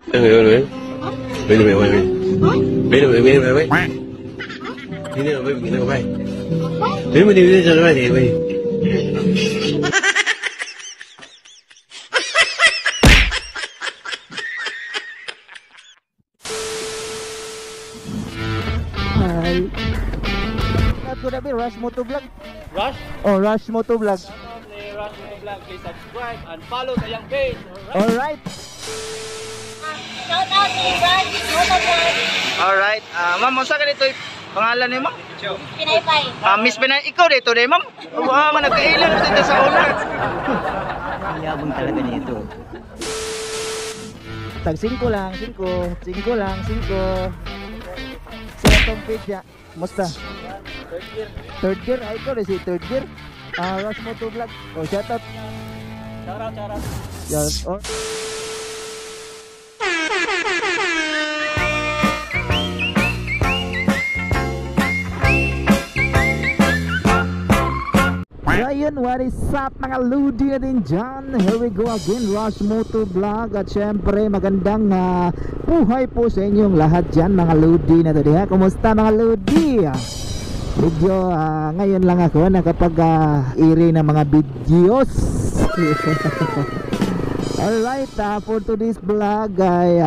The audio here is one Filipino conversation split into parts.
Ven, ven, ven. Ven, ven, ven, ven. Ven, ven, ven, ven, ven. Viene, ven, viene, ven. Ven, ven, ven, ven, ven, ven. Hi. That could have been Rush Motovlog. Rush? Oh, Rush Motovlog. Rush Motovlog, please subscribe and follow sa iyang page. Alright. Shout out to Rush Motovlog. Alright, ma'am, unsa ka dito pangalan ni ma'am? Pinaypay. Miss Pinay, ikaw dito ni ma'am? Nga nagkailan dito sa una. Ang yabang talaga nito. Tag 5 lang, 5 lang, 5. Sa itong page ya. Musta? Third gear? Ay, ikaw na si third gear. Rush Motovlog. Oh, shout out. Shout out. Yes. Oh. So ayun, what is up mga ludi natin dyan? Here we go again, Rush Motovlog. At syempre magandang buhay po sa inyong lahat dyan mga ludi na to diha. Kumusta mga ludi? Medyo ngayon lang ako nakapag-iri ng mga videos. Alright, for today's vlog ay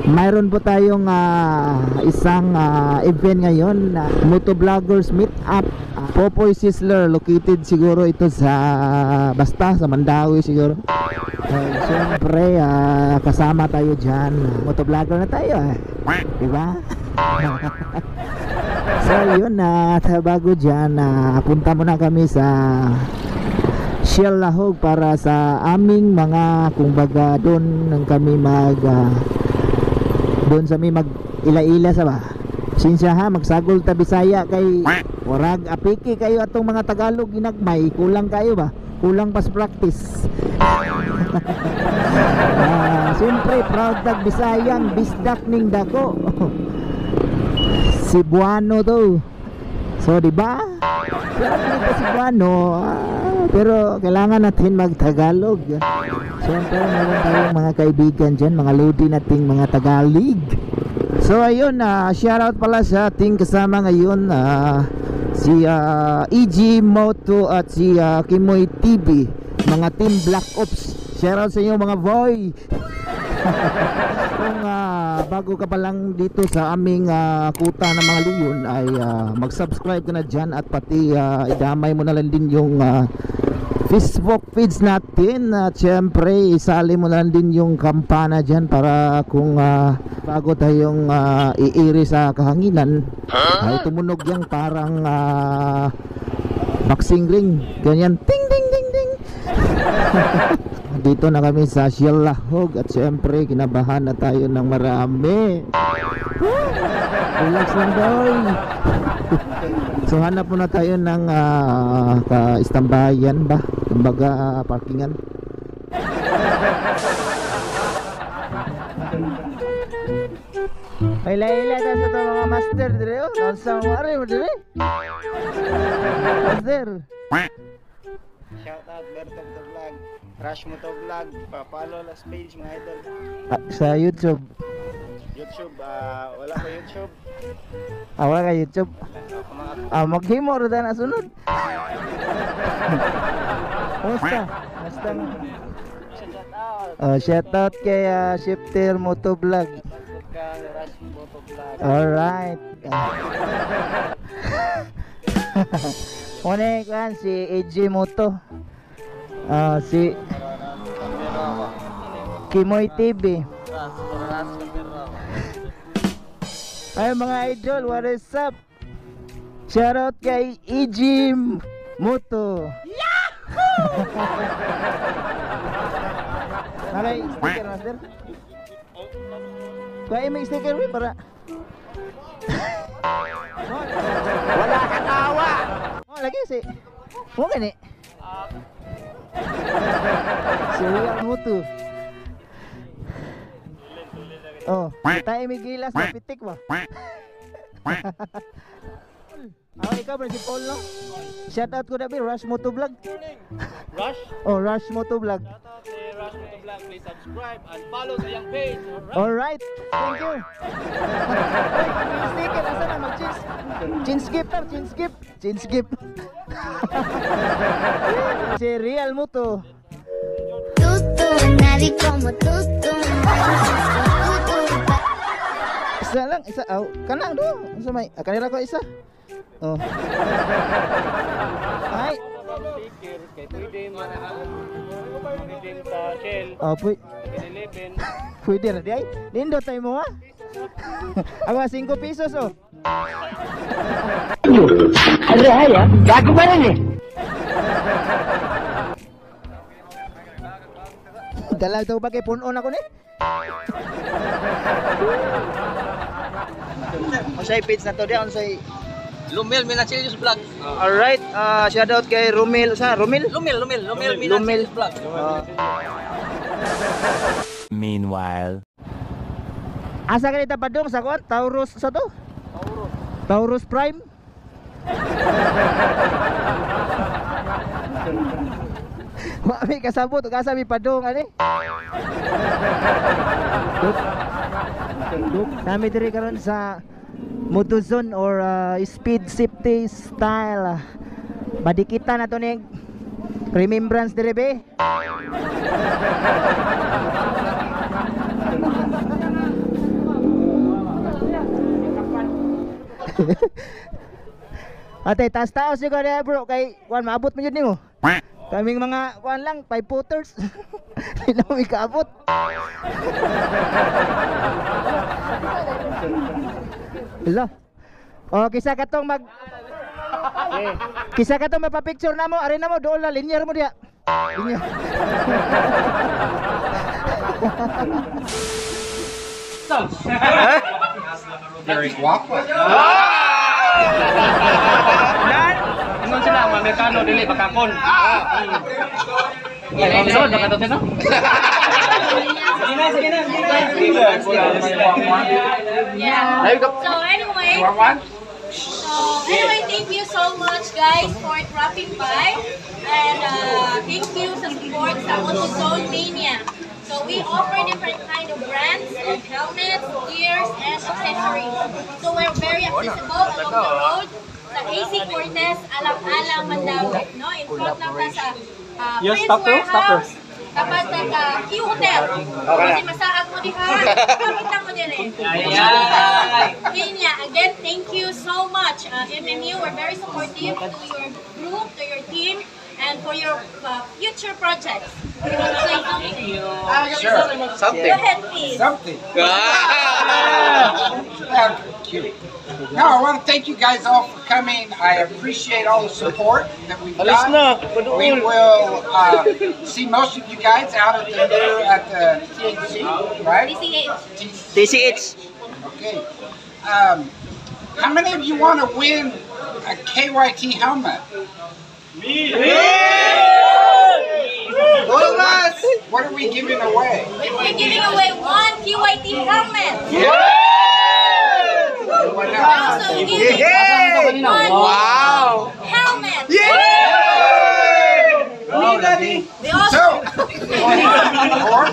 mayroon po tayong isang event ngayon, Motovloggers Meetup. Popoy Sizzler, located siguro ito sa basta sa Mandawi siguro. Siyempre kasama tayo dyan. Motovlogger na tayo diba? So yun, bago dyan punta muna kami sa Shell Lahog para sa aming mga kumbaga doon kami doon sa may mag ila-ila sa ba. Sinsya ha, magsagol ta Bisaya kay warag apiki kayo atong mga Tagalog ginagmay, kulang kayo ba? Kulang pas practice. Siyempre proud tag Bisayang bisdak ning dako. Cebuano to. So di ba? Pero dito Cebuano, pero kailangan natin mag-Tagalog. Siyempre meron tayong mga kaibigan dyan, mga lodi nating mga Tagalog. So ayun, shoutout pala sa ating kasama ngayon, si EG Moto at si Kimoy TV, mga team Black Ops. Shoutout sa inyo mga boy. Kung bago ka pa lang dito sa aming kuta ng mga leon ay mag-subscribe ka na dyan at pati idamay mo na lang din yung Facebook feeds natin at syempre isali mo na lang din yung kampana dyan para kung bago tayong iiri sa kahanginan ay tumunog yung parang boxing ring, ganyan ting ding ding ding. Dito na kami sa Shell Lahog at syempre kinabahan na tayo ng marami. Relax lang boy. So hanap muna tayo ng ka-istambayan ba? Kumbaga parkingan. Ay laila ta sa to mga master dire oh. Nansang wari mo dire. Master. Shout out Berto Motovlog, Rush Motovlog, pa-follow las page mga idol. Sa YouTube. YouTube, wala ko YouTube. Wala ka YouTube. Maghimo rin na sunod. Kumusta? Kumusta? Shout out kay Shifter Motovlog. Alright. One kan si EG Moto. Si Kimoy TV. Ay mga idol, what is up? Shoutout kay EG Moto. Yahoo! Naray sticker master. Kaya may sticker rin para. Wala kang awa. Oh lagi si. Mo gani. Si Real Moto. Oh, tayo may gilas na pitik ba? Ikaw ba si Paul no? Shout out ko na ba Rush Motovlog. Rush? Oh, Rush Motovlog. Shout out kay Rush Motovlog. Vlog, please subscribe and follow sa iyang page. Alright, thank you. Sticker, asa na mag-chins? Chin skip na, chin skip. Chin skip. Si Real mo to. Tutu, nadie como tutu. Isa lang, isa. Oh, kanang do. Sa may, kanila ko isa. Oh. Ay. Sticker, kay pwede sa Shell, Oh, 11. pwede na di ay. Lindo tayo mo ha. Ako 5 pesos oh. Araya, gago pa rin eh. Dalag daw ba kay punon ako ni? Unsay page na to dia unsay Lumil Minachilius Vlog. Alright, shout out kay Romil sa Romil. Lumil Lumil. Vlog. Meanwhile. Asa ka nita padong sa kuan? Taurus sa to? Taurus Prime. Wami kasabot ug asa mi padong ani? Kami diri karon sa Motozone or speed safety style. Madikita na to ni remembrance diri be. Ate, taas-taas yung kanya bro, kay kuan maabot mo yun nimo. Kaming mga kuan lang, 5 footers. Hindi na may kaabot. Hello. Oh, kisa ka tong kisa ka tong mapapicture na mo, ari na mo doon la linear mo diya. Linear. Very guapo. Ingon sila, mga Amerikano dili bakakon. Sige na. Yeah. So anyway, thank you so much guys for dropping by. And thank you sa support sa Motozone Mania. So we offer different kind of brands of helmets, gears, and accessories. So we're very accessible along the road. Sa AC Cortez, alang-alang Mandawi, no? In front lang na sa Prince Warehouse. Kapag nagka-Q Hotel. Kasi masaag mo diha. Kapit lang mo din eh. Kenya, again, thank you so much. MMU, we're very supportive to your group, to your team, and for your future projects. You want to say something? Sure. Something. Go ahead, please. Something. Cute. No, I want to thank you guys all for coming. I appreciate all the support that we've got. We will see most of you guys out at the THC, right? TCH. Okay. How many of you want to win a KYT helmet? Me! All of us! What are we giving away? We're giving away one QYT helmet. What We're else? also giving one helmet. We also So, more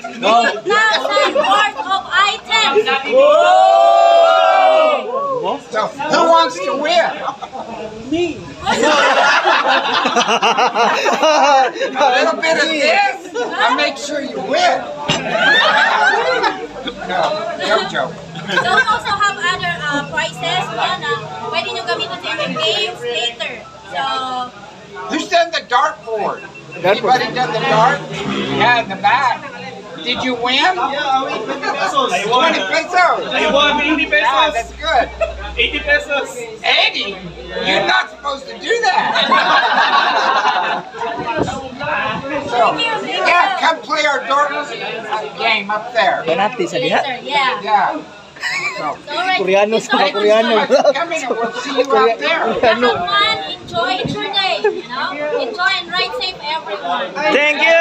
2,000 worth of items. so who wants to win? A little bit of this, I'll make sure you win. No joke. So we also have other prizes na pwede nyo gamitin sa inyong games later. So, Who's done the dartboard? Anybody done the dart? Yeah, in the back. Did you win? Yeah, 20 pesos. 20 pesos. I won 80 pesos. Yeah, that's good. 80 pesos. 80? You're not supposed to do that. So, yeah, come play our dart game up there. later, yeah. Yeah. So, So, alright, thank you so much. come in and we'll see you out there. Have fun, enjoy your day, you know? Enjoy and ride safe, everyone. Thank you.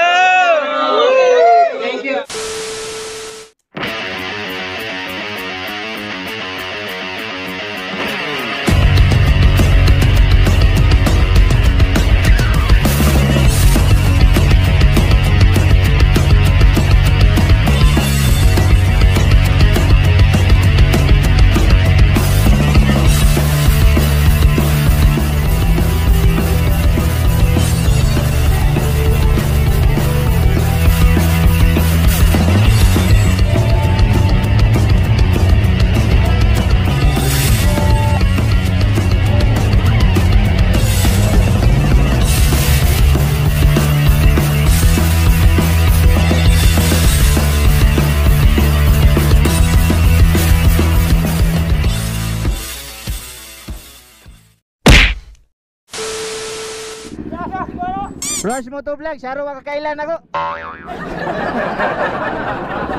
Rush Motovlog, saro kakailan ako.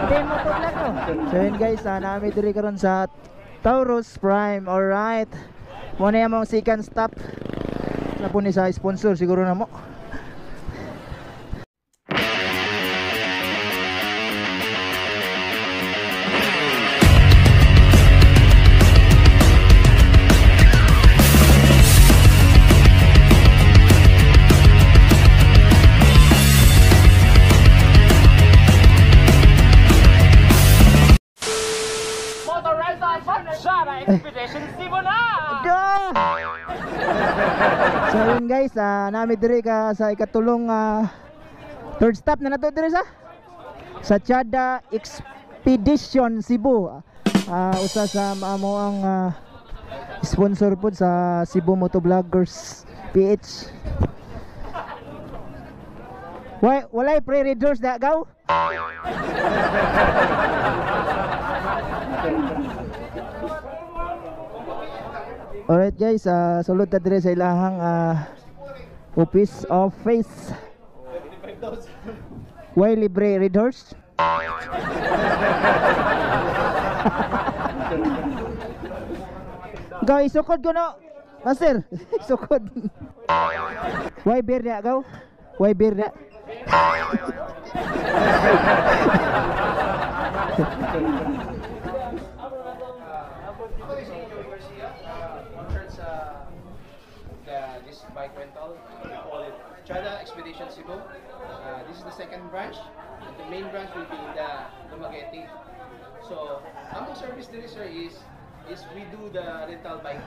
Team Motovlog no. So yun guys, namin diri karon sa Taurus Prime. Alright. Muna yung mong second stop. Na po ni sa sponsor siguro na mo. So yun guys, nami diri ka sa ikatulong third stop na nato diri sa Chada Expedition Cebu. Usa sa maamo ang sponsor po sa Cebu Motovloggers PH. Walay pre-readers na gaw? Alright guys, sulod ta dire sa ilahang office of face. Why libre readers? Gaw isukod ko no. Master, isukod. Why beer na gaw? Why beer na? This bike rental, we call it Chada Expedition Cebu. This is the second branch, and the main branch will be in the Dumaguete. So, ang service dito sir is we do the rental bike,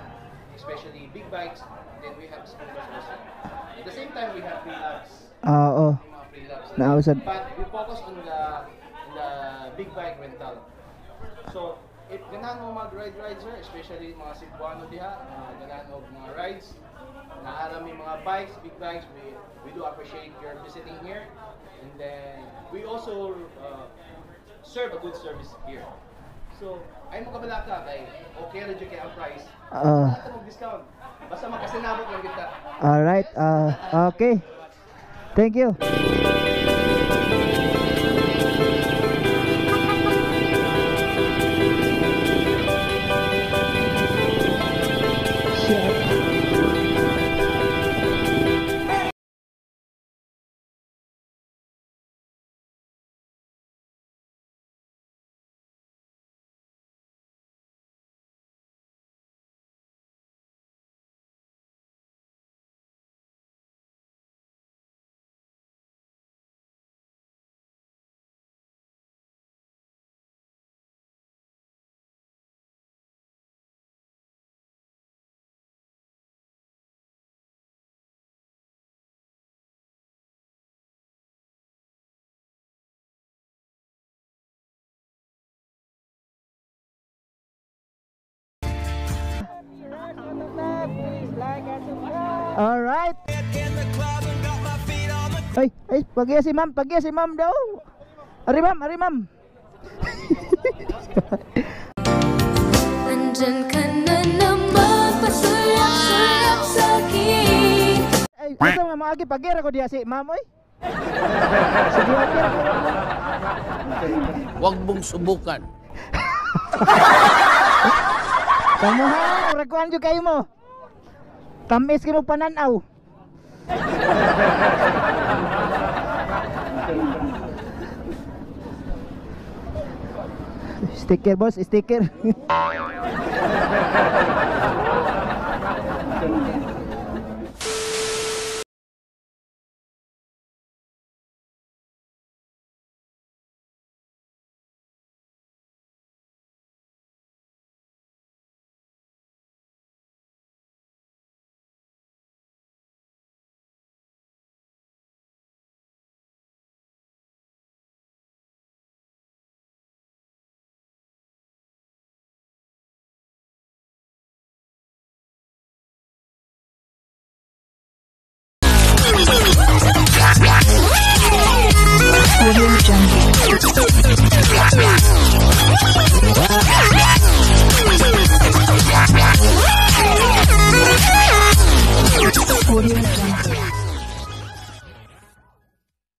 especially big bikes, then we have scooters also. At the same time, we have pre-labs. Oo. Nausad. But we focus on the big bike rental. So, if ganahan mo mag-ride sir, especially mga Cebuano diha, ganahan mo mga rides, naaram may mga bikes, big bikes, we do appreciate your visiting here. And then, we also serve a good service here. So, ay mo kabala ka kay okay ra jud kay ang price. Ata mag-discount. Basta makasinabot lang kita. Alright, okay. Thank you. Alright. Ay, pagya si ma'am daw. Ari ma'am. Nandyan ka na naman, pasulap-sulap sa akin. Ay, ito nga maagi, pagya ko diya si ma'am, oy. Sige, okay. Huwag mong subukan. Kamu ha, raguan juga kayo mo. Tamis kayo mo pananaw. Sticker boss, sticker.